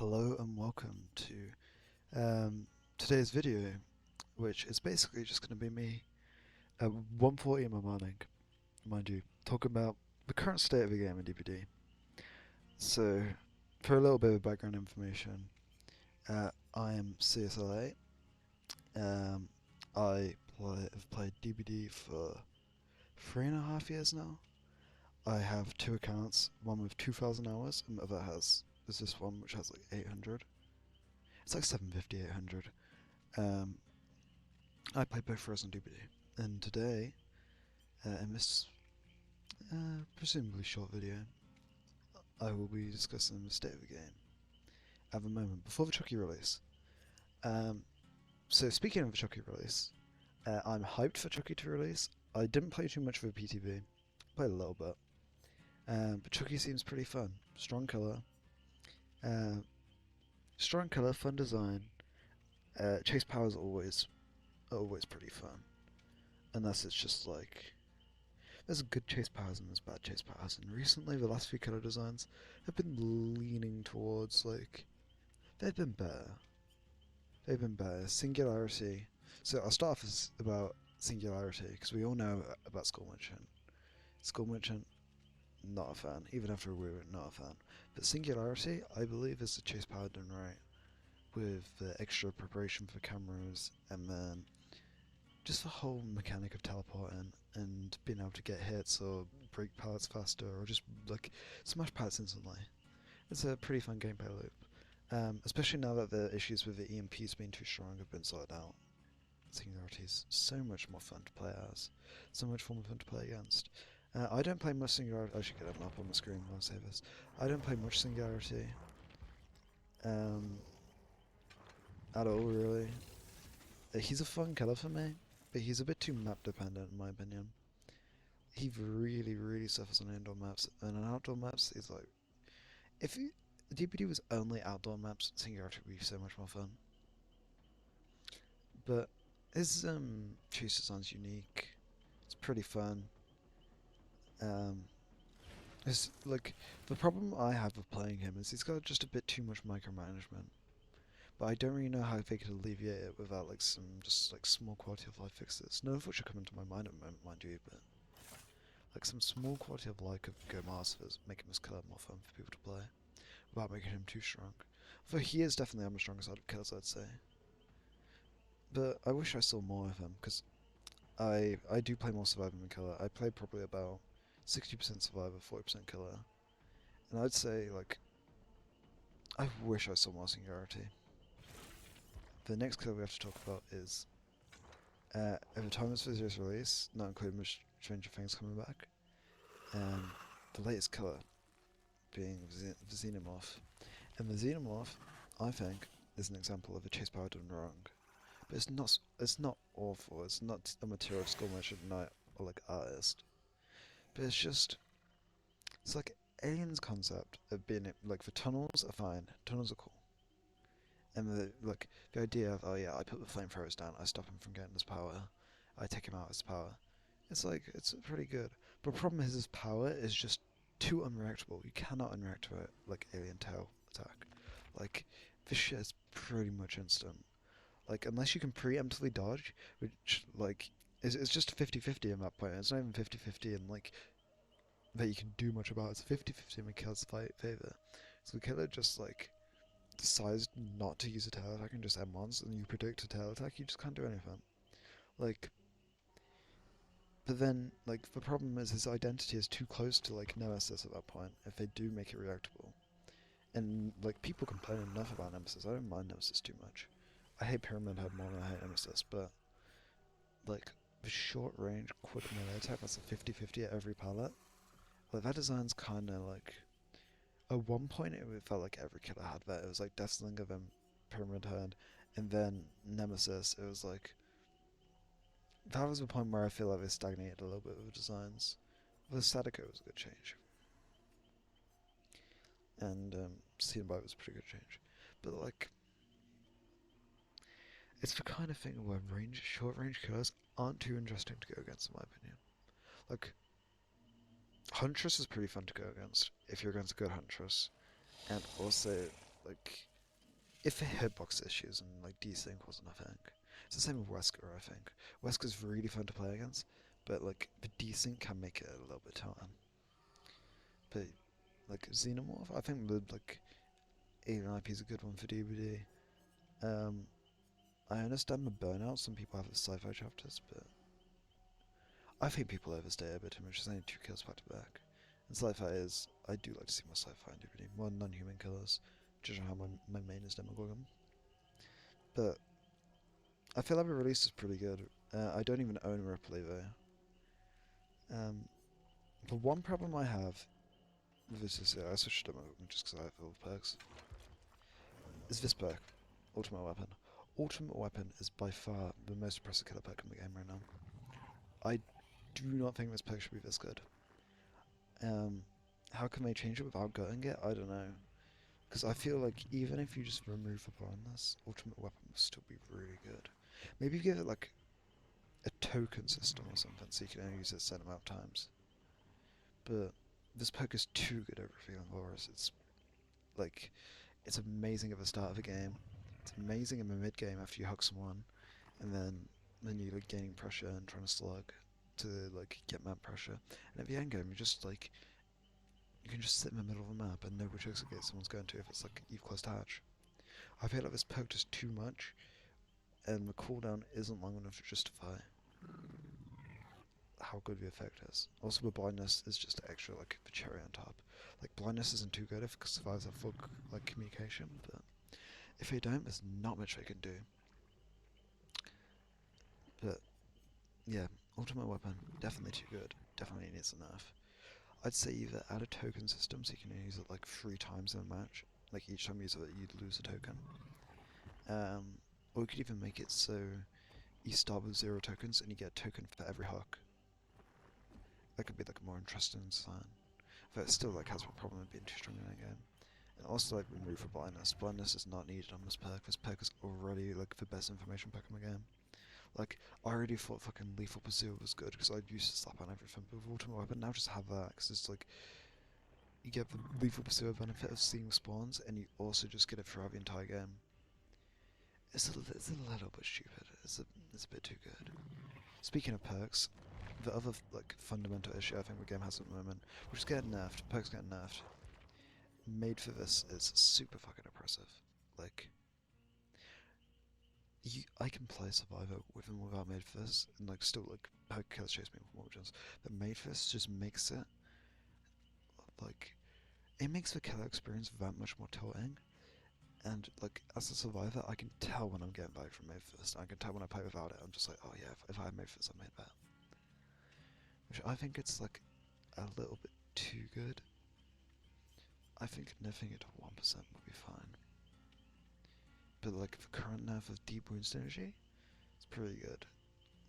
Hello and welcome to today's video, which is basically just going to be me at 1:40 in the morning, mind you, talking about the current state of the game in DBD. So, for a little bit of background information, I am Csl8. Um, have played DBD for 3.5 years now. I have two accounts, one with 2,000 hours, and the other is this one which has like 800. It's like 750, 800. I play both Frozen DBD, and today, in this presumably short video, I will be discussing the state of the game at the moment before the Chucky release. So speaking of the Chucky release, I'm hyped for Chucky to release. I didn't play too much of the PTB, played a little bit, but Chucky seems pretty fun. Strong killer, fun design. Chase powers always pretty fun, unless it's just like there's good chase powers and there's bad chase powers. And recently, the last few killer designs have been leaning towards like they've been better. They've been better. Singularity. So I'll start off about Singularity because we all know about Skull Merchant. Skull Merchant, not a fan. Even after we were not a fan. But Singularity, I believe, is the chase power done right, with the extra preparation for cameras and then just the whole mechanic of teleporting and being able to get hits or break pallets faster or just like smash pallets instantly. It's a pretty fun gameplay loop, especially now that the issues with the EMPs being too strong have been sorted out. Singularity is so much more fun to play as, so much more fun to play against. I don't play much Singularity. I should get them up on the screen while I say this. I don't play much Singularity at all, really. He's a fun killer for me, but he's a bit too map dependent in my opinion. He really suffers on indoor maps, and on outdoor maps he's like, if DPD was only outdoor maps, Singularity would be so much more fun. But his chase design's unique. It's pretty fun. It's like the problem I have with playing him is he's got just a bit too much micromanagement. But I don't really know how they could alleviate it without like some just like small quality of life fixes. None of which are coming to my mind at the moment, mind you, but like some small quality of life could go masters, making this killer more fun for people to play, without making him too strong. Though he is definitely on the strongest side of killers, I'd say. But I wish I saw more of him, because I do play more survivor than killer. I play probably about 60% survivor, 40% killer. And I'd say like I wish I saw more Singularity. The next killer we have to talk about is at the time of this video's release, not including Stranger Things coming back, the latest killer being the Xenomorph. And the Xenomorph, I think, is an example of a chase power done wrong. But it's not awful, it's not a material Skull Merchant Knight or like artist. But it's like Alien's concept of being like the tunnels are fine, tunnels are cool. And the idea of, oh yeah, I put the flamethrowers down, I stop him from getting his power, I take him out of his power. It's pretty good. But the problem is his power is just too unreactable. You cannot unreact to it like Alien Tail attack. Like, this shit is pretty much instant. Like, unless you can preemptively dodge, which, like, is just 50-50 in that point. It's not even 50-50 in, like, that you can do much about. It's 50-50 in the killer's favor. So the killer just, like, decides not to use a tail attack and just M1s, and you predict a tail attack, you just can't do anything. Like, but then, like, the problem is his identity is too close to, like, Nemesis at that point, if they do make it reactable. And, like, people complain enough about Nemesis. I don't mind Nemesis too much. I hate Pyramid Head more than I hate Nemesis, but, like, the short range quick melee attack that's a 50-50 at every pallet, like, that design's kinda, like, at one point it felt like every killer had that. It was like Deathslinger, then Pyramid Head, and then Nemesis. It was like, that was the point where I feel like they stagnated a little bit with the designs. The Sadako was a good change. And Cenobite was a pretty good change. But like, it's the kind of thing where short range killers aren't too interesting to go against in my opinion. Like, Huntress is pretty fun to go against, if you're against a good Huntress. And also, like, if it hitbox issues and like desync wasn't a thing. It's the same with Wesker, I think. Wesker's really fun to play against, but like the desync can make it a little bit tiring. But like Xenomorph, I think the like Alien IP is a good one for DBD. Um, I understand the burnout. Some people have the sci-fi chapters, but I think people overstay a bit too much. There's only 2 kills back to back. And sci-fi is, I do like to see more sci-fi in DBD, more non-human killers, judging how my main is Demogorgon. But I feel like the release is pretty good. I don't even own Ripley though. The one problem I have with this is, I switched to Demogorgon just because I have all the perks, is this perk, Ultimate Weapon. Ultimate Weapon is by far the most impressive killer perk in the game right now. I do not think this perk should be this good. How can they change it without gutting it? I don't know. Because I feel like even if you just remove the blindness, Ultimate Weapon will still be really good. Maybe give it like a token system or something so you can only use it a certain amount of times. But this perk is too good over Feeling Horrors. It's like, it's amazing at the start of the game. It's amazing in the mid game after you hug someone, and then you're like gaining pressure and trying to slug to like get map pressure. And at the end game, you can just sit in the middle of the map and know which exit gate someone's going to if it's like you've close to hatch. I feel like this perk is too much, and the cooldown isn't long enough to justify how good the effect is. Also, the blindness is just extra, like the cherry on top. Like blindness isn't too good if it survives that full like communication, but if they don't, there's not much they can do. But yeah, Ultimate Weapon definitely too good. Definitely needs a nerf. I'd say either add a token system so you can use it like 3 times in a match. Like each time you use it, you'd lose a token. Or you could even make it so you start with 0 tokens and you get a token for every hook. That could be like a more interesting design. But it still like has a problem of being too strong in that game. And also like remove for blindness. Blindness is not needed on this perk. This perk is already like the best information perk in the game. Like, I already thought fucking Lethal Pursuit was good because I used to slap on everything, but with Ultimate Weapon now just have that because it's like, you get the Lethal Pursuit benefit of seeing spawns and you also just get it throughout the entire game. It's a little bit stupid, it's a bit too good. Speaking of perks, the other like fundamental issue I think the game has at the moment, which is getting nerfed, perks getting nerfed, made for this is super fucking oppressive. Like, I can play Survivor with and without Made for this, and like still like have kills chase me with more chance. But Made for this just makes it like, it makes the killer experience that much more tilting. And like as a survivor, I can tell when I'm getting back from Made for this. I can tell when I play without it. I'm just like, oh yeah, if I had Made for this, I made that. Which I think it's like a little bit too good. I think nerfing it to 1% would be fine. But like the current nerf of Deep Wound Synergy, it's pretty good.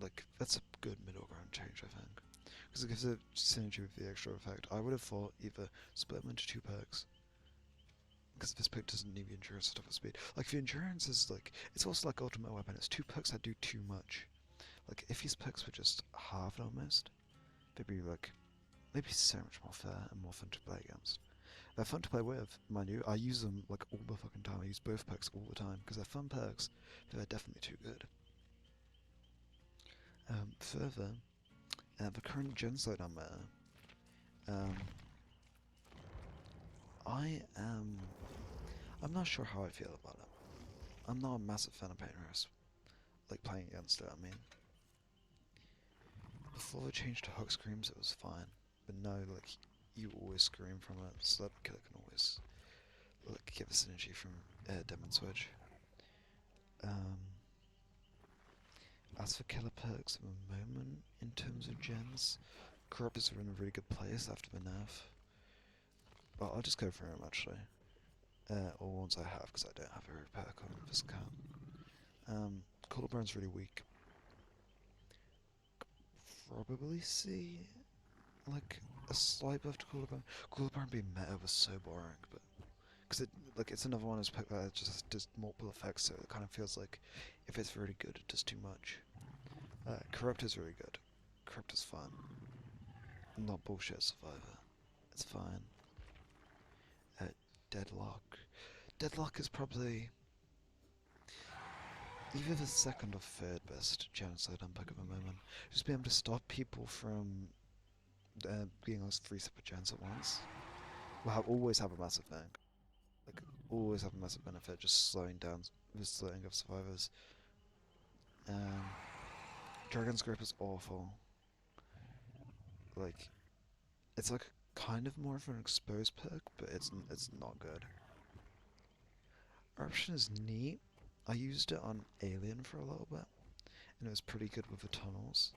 Like, that's a good middle ground change, I think. Because it gives it synergy with the extra effect. I would have thought either split them into 2 perks. Because this perk doesn't need the endurance stuff at speed. Like, the endurance is like, it's also like Ultimate Weapon. It's 2 perks that do too much. Like, if these perks were just halved almost, they'd be like, they'd be so much more fair and more fun to play against. They're fun to play with, mind you. I use them like all the fucking time. I use both perks all the time because they're fun perks, but they're definitely too good. Further, the current gen slowdown meta, I'm not sure how I feel about it. I'm not a massive fan of Painterest, like playing against it, I mean. Before they changed to hook screams it was fine, but no, like, you always scream from it, so that killer can always, like, get the synergy from Demon Switch. As for killer perks at the moment, in terms of gens, Corruptors are in a really good place after the nerf. Well, I'll just go through them actually. Or ones I have, because I don't have every perk on this account. Collarbone's really weak. Probably see, like, a slight buff to Collarbone. Collarbone being meta was so boring, but because it's another one of those perks that just does multiple effects, so it kind of feels like if it's really good, it does too much. Corruptor's really good. Corruptor's fun. Not bullshit Survivor. It's fine. Deadlock. Deadlock is probably either the second or third best genocide unpack at the moment. Just be able to stop people from being on 3 separate gens at once. Will always have a massive thing. Like, always have a massive benefit, just slowing down the slowing of survivors. Um, Dragon's Grip is awful. Like, it's like kind of more of an exposed perk, but it's not good. Eruption is neat. I used it on Alien for a little bit, and it was pretty good with the tunnels.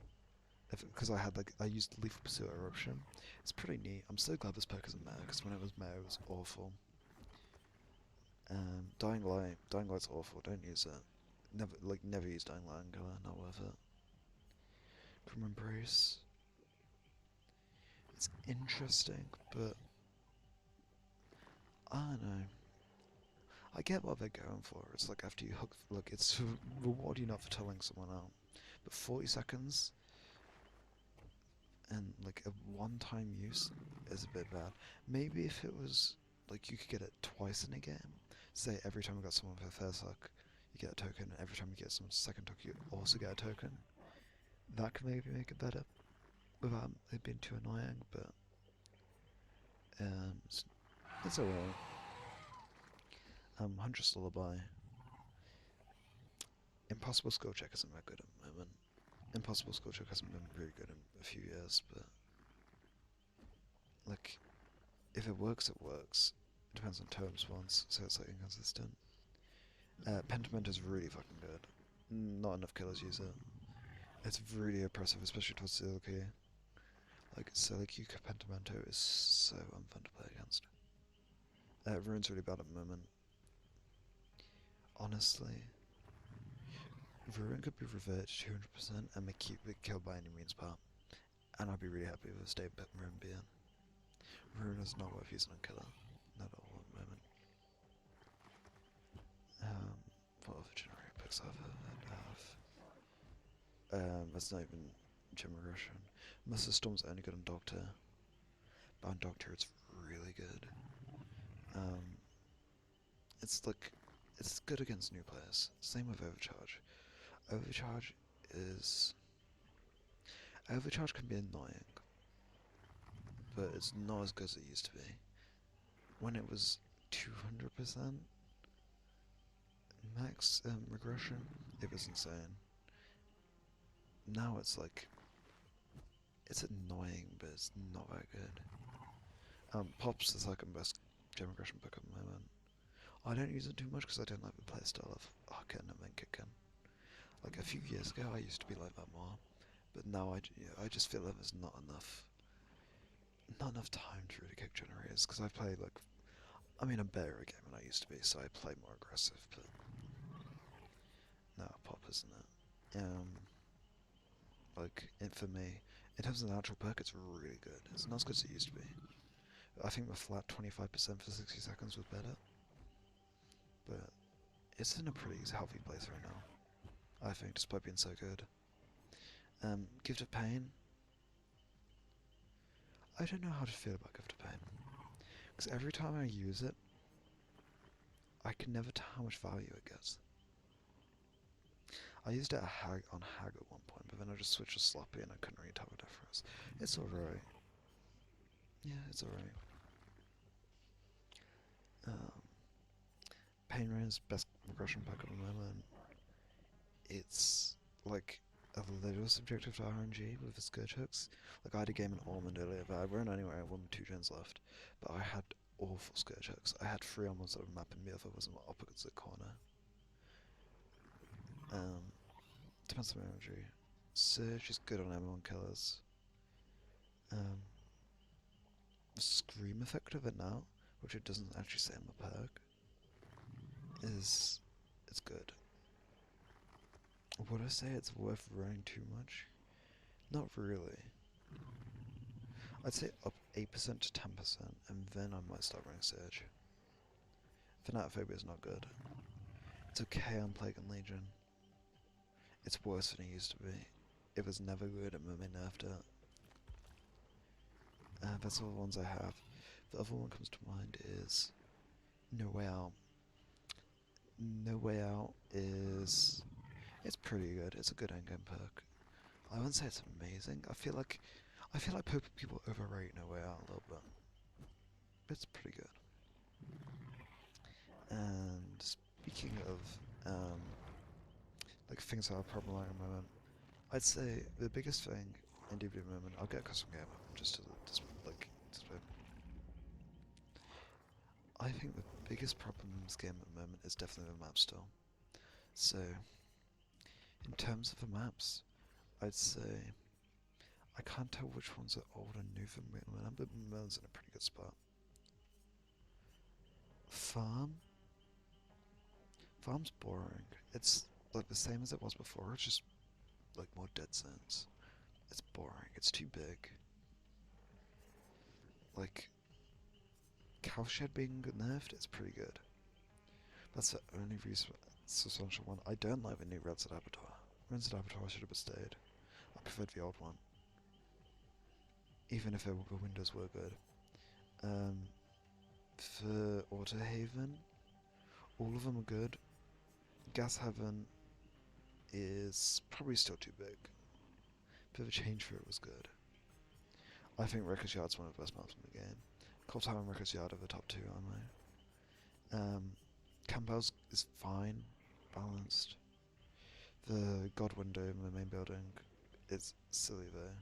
Because I used Lethal Pursuit Eruption. It's pretty neat. I'm so glad this perk isn't meta, because when it was meta, it was awful. Dying Light's awful. Don't use it. Never use Dying Light and Killer. Not worth it. From Embrace, it's interesting, but I don't know. I get what they're going for. It's like after you hook, look, it's to reward you not for telling someone out. But 40 seconds and like a one-time use is a bit bad. Maybe if it was like you could get it twice in a game. Say every time you got someone for first hook, you get a token, and every time you get someone's second hook, you also get a token. That could maybe make it better without it being too annoying, but it's alright. Huntress Lullaby. Impossible Skill Check isn't that good at the moment. Impossible Skill Check hasn't been very good in a few years, but like, if it works, it works. It depends on turn response, so it's like inconsistent. Pentiment is really fucking good. Not enough killers use it. It's really oppressive, especially towards Silky. Like, Silky Pentimento is so unfun to play against. Rune's really bad at the moment. Honestly, Ruin could be reverted to 200% and make keep it killed by any means part. And I'd be really happy with a state Ruin being. Ruin is not worth using on killer. Not at all at the moment. What other generic picks I've have? That's not even gem regression. Master Storm's only good on Doctor. But on Doctor it's really good. It's like, it's good against new players. Same with Overcharge. Overcharge can be annoying, but it's not as good as it used to be. When it was 200% max regression, it was insane. Now it's like, it's annoying, but it's not that good. Pop's the second best gem regression pick at the moment. I don't use it too much because I don't like the playstyle of Arkin and then Kickin. Like a few years ago I used to be like that more, but now I just feel like there's not enough time to really kick generators, because I play like, I'm better at a game than I used to be, so I play more aggressive, but no, Pop isn't it. For me, in terms of the natural perk, it's really good. It's not as good as it used to be. I think the flat 25% for 60 seconds was better, but it's in a pretty healthy place right now, I think, despite being so good. Gift of Pain. I don't know how to feel about Gift of Pain, because every time I use it, I can never tell how much value it gets. I used it on Hag at one point, but then I just switched to Sloppy and I couldn't really tell the difference. It's alright. Yeah, it's alright. Pain Rain's best regression pack at the moment. It's like a little subjective to RNG with the Scourge hooks. Like, I had a game in Almond earlier that I weren't anywhere, I won 2 gens left, but I had awful Scourge hooks. I had 3 on one side of the map and the other was in the opposite corner. Depends on the RNG. Surge is good on M1 killers. The Scream effect of it now, which it doesn't actually say on the perk, it's good. Would I say it's worth running too much? Not really. I'd say up 8% to 10%, and then I might start running Surge. Thanatophobia is not good. It's okay on Plague and Legion. It's worse than it used to be. It was never good, and then they nerfed it. That's all the ones I have. The other one comes to mind is No Way Out. No Way Out is It's pretty good. It's a good endgame perk. I wouldn't say it's amazing. I feel like people overrate No Way Out a little bit. It's pretty good. And speaking of like things that are problematic at the moment, I'd say the biggest thing in DVD at the moment, I'll get a custom game up just to like display. I think the biggest problem in this game at the moment is definitely the map still. So in terms of the maps, I'd say I can't tell which ones are old and new for me, but Melon's in a pretty good spot. Farm's boring. It's like the same as it was before, it's just like more dead zones. It's boring, it's too big. Like, Cowshed being nerfed is pretty good. That's the only substantial one. I don't like the new Red's Abattoir. Red's Abattoir should have stayed. I preferred the old one. Even if the windows were good. For Autohaven, all of them are good. Gas Heaven is probably still too big. But the change for it was good. I think Wrecker's Yard's one of the best maps in the game. Cold Tower and Wrecker's Yard are the top two, aren't they? Campbell's is fine, balanced. The God Window in the main building is silly though.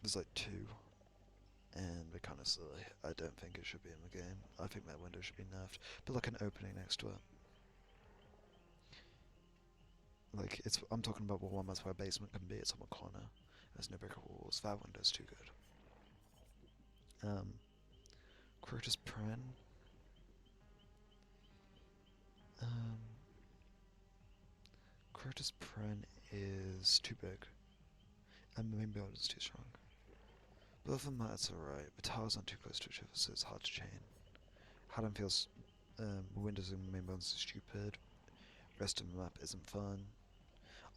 There's like two, and they're kind of silly. I don't think it should be in the game. I think that window should be nerfed, but like an opening next to it. Like I'm talking about one that's where a basement can be. It's on the corner. There's no brick walls. That window's too good. Crotus Pren. Crotus Pren is too big, and the main build is too strong. But other than that, it's alright. The towers aren't too close to each other, so it's hard to chain. Haddonfield's windows in the main builds are stupid. The rest of the map isn't fun.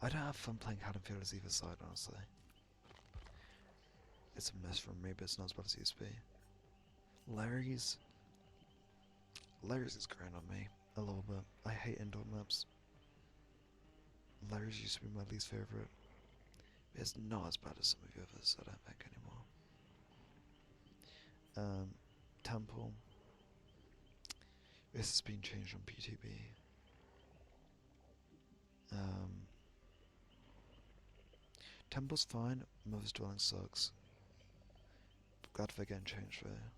I don't have fun playing Haddonfield as either side, honestly. It's a mess for me, but it's not as bad as it used to be. Larry's is growing on me a little bit. I hate indoor maps. Larry's used to be my least favourite. It's not as bad as some of the others, I don't think, anymore. Temple. This has been changed on PTB. Temple's fine, Mother's Dwelling sucks. Glad they're getting changed there.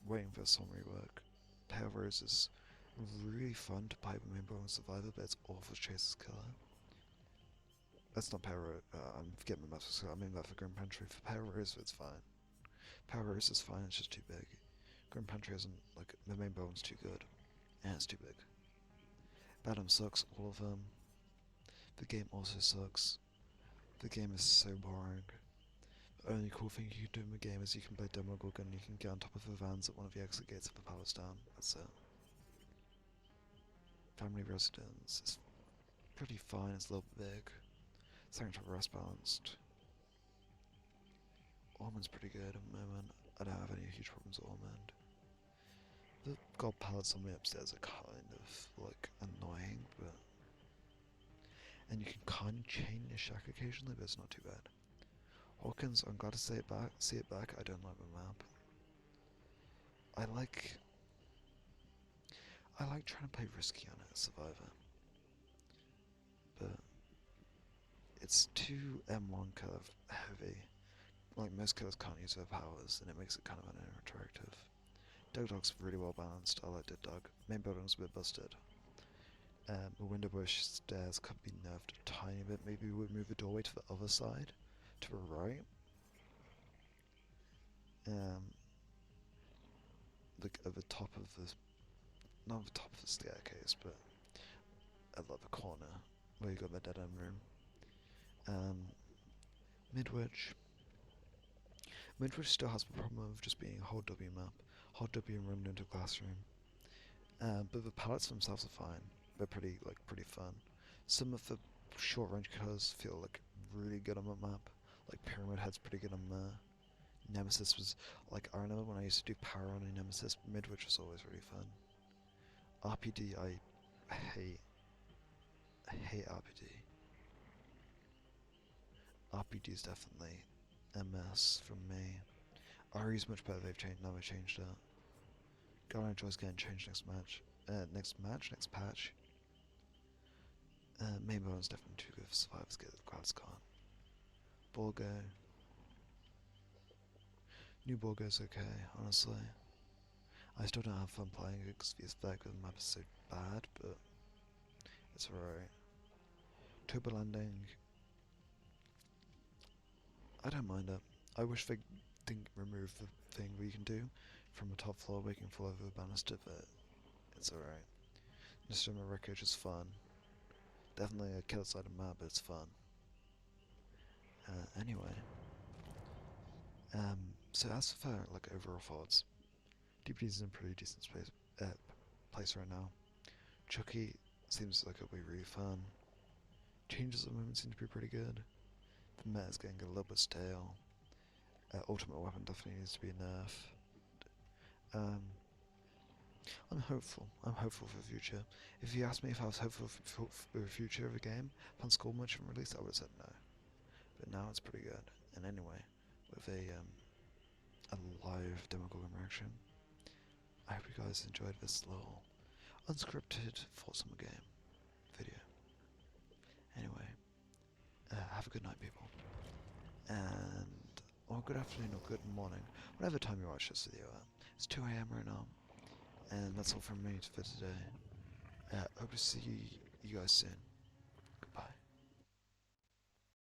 Waiting for some rework. Pale Rose is really fun to pipe with Main and Survivor, but it's awful to chase as killer. That's not Pale Rose, I'm forgetting my maps, I mean that for Grim Pantry. For Pale Rose, it's fine. Pale Rose is fine, it's just too big. Grim Pantry isn't, like, the main bone's too good. And it's too big. Badham sucks, all of them. The game also sucks. The game is so boring. The only cool thing you can do in the game is you can play Demogorgon and you can get on top of the vans at one of the exit gates if the power's down. That's it. Family Residence is pretty fine, it's a little big. Sanctuary Rest balanced. Ormond's pretty good at the moment. I don't have any huge problems with Ormond. The gold pallets on the upstairs are kind of like annoying, but and you can kind of chain your shack occasionally, but it's not too bad. Hawkins, I'm glad to see it back. I don't like the map. I like trying to play risky on it as Survivor, but it's too M1 curve heavy. Like most killers can't use their powers, and it makes it kind of uninteractive. Dog's really well balanced. I like Dead Dog. Main building's a bit busted. The window bush stairs could be nerfed a tiny bit. Maybe we would move the doorway to the other side, to the right. Like at the top of the, not the top of the staircase, but at like the corner where you got the dead end room. Midwich. Midwich still has the problem of just being a whole W map, whole W and run into a classroom. But the pallets themselves are fine. They're pretty fun. Some of the short range killers feel like really good on the map. Like Pyramid Head's pretty good on there. Nemesis was like, I remember when I used to do power on a Nemesis, Midwich was always really fun. RPD I hate. I hate RPD. RPD is definitely a mess from me. RE is much better. Now they've changed it. God enjoys getting changed next match. Next patch. Main bone's definitely too good for survivors. Get the crowd's gone. Borgo. New Borgo's okay, honestly. I still don't have fun playing it because the aesthetic of the map is so bad, but it's alright. Turbo landing. I don't mind it. I wish they didn't remove the thing where you can do from the top floor where you can fall over the banister, but it's alright. Nostromo Wreckage is fun. Definitely a killer side of the map, but it's fun. Anyway. So as for like overall thoughts, DPD is in a pretty decent place right now. Chucky seems like it'll be really fun. Changes at the moment seem to be pretty good. The meta is getting a little bit stale. Ultimate weapon definitely needs to be nerfed. I'm hopeful. I'm hopeful for the future. If you asked me if I was hopeful for the future of a game, upon school much and release, I would have said no. But now it's pretty good. And anyway, with a live Demogorgon reaction, I hope you guys enjoyed this little unscripted thoughts on the game video. Anyway, have a good night, people. Or good afternoon or good morning, whatever time you watch this video at. It's 2 AM right now. And that's all from me for today. Hope to see you guys soon.